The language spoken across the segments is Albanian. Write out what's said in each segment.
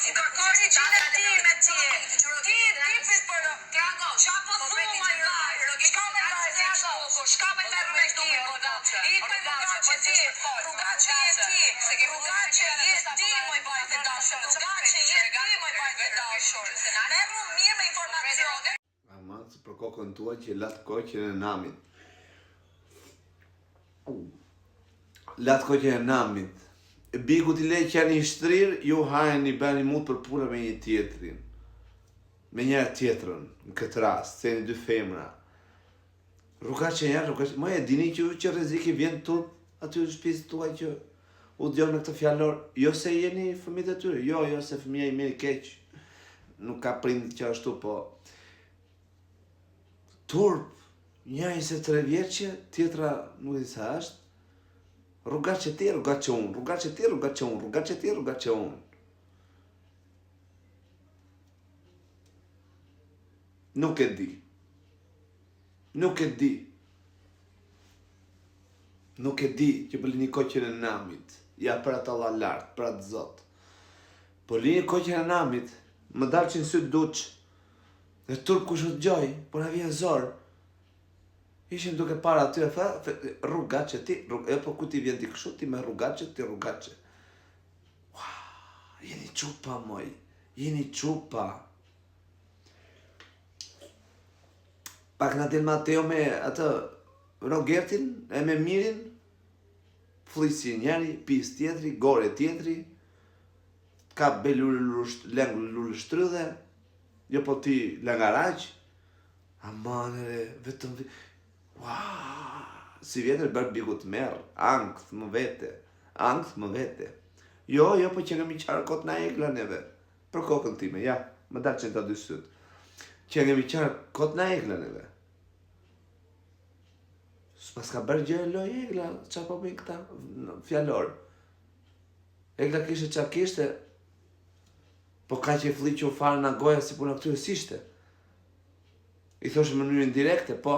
Kërkoni gjine time ti. Ti tipit për... Qa po thumë më vajrë? Shka me vajrë? Shka me merë me ti? I për rrugace ti. Rrugace je ti. Rrugace je ti, moj vajtë dashur. Rrugace je ti, moj vajtë dashur. Merru mirë me informacione. Ama për kokën tua që latë koqën e namit. Latë koqën e namit. Biku t'i lej qeni i shtrirë, ju hajnë i bani mut për puna me një tjetrin. Me njërë tjetrën, në këtë rast, se një dy femra. Rrugace njerë, rrugace... Ma e dini që rreziki vjen turp aty në shpisë tuaj që u djonë në këtë fjallor. Jo se jeni fëmijët e tyre, jo se fëmija i mirë keq. Nuk ka prind që ashtu, po... Turp, një 23 vjeqe, tjetra nuk di sa është. Rrugace ti, rrugace unë, rrugace ti, rrugace unë, rrugace ti, rrugace unë. Nuk e di. Nuk e di. Nuk e di që për lini koqen e namit. Ja për atë Allah lartë, për atë Zot. Po lini koqen e namit, më dalë që në sytë duq. Dhe turp kush në të gjoj, por a vjen zorë. Ishim duke para atyre, rrugace ti, po ku ti vjen ti kështu, ti me rrugace, ti rrugace. Jeni qupa, moj, jeni qupa. Pak në del Mateo me atë Rogertin, e me Mirin, flisi njeri, pis tjetri, gore tjetri, ka be lullë shtrydhe, jo po ti langaraq, amanere, vetëm si vjetër bërë biku të merë, angth më vete. Jo, po që ngemi qarë kot na egla neve, për kokën time, ja, më dalë që në të dy sytë. Që ngemi qarë kot na egla neve. Pas ka bërë gjë e loj egla, qa po bëjnë këta fjallor. Egla kishte qa kishte, po ka që i fli që u farë nga goja si puna këtyre sishte. I thoshtë në mënyrën direkte, po,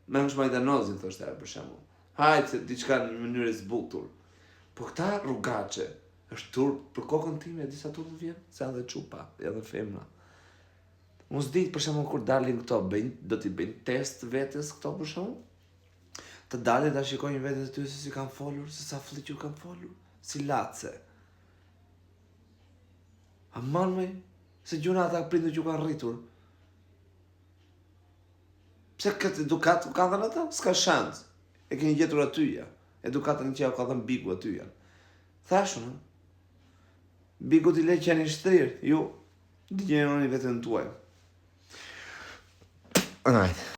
me në shmajta nozin, thoshtë e për shemë. Hajtë se diçka në mënyrë e zbutur. Po këta rrugace, është turp, për kokën time, disa turp vjen, se edhe qupa, edhe femna. Mos ditë për shemë kur dalin këto, do t'i bëjnë test vetës këto për shemë, të dalin da shikojnë vetës të ty se si kanë folur, se sa fliqur kanë folur, si lace. Aman me, se gjuna ata prindu që kanë rritur. Pse këtë edukat u kanë dhe në ta? Ska shansë. E keni gjetur atyja. Edukatën që ja u ka dhe në bigu atyja. Thashun, bigu t'i le qeni shtrirë, ju, di gjenoni vetën tuaj. Alright.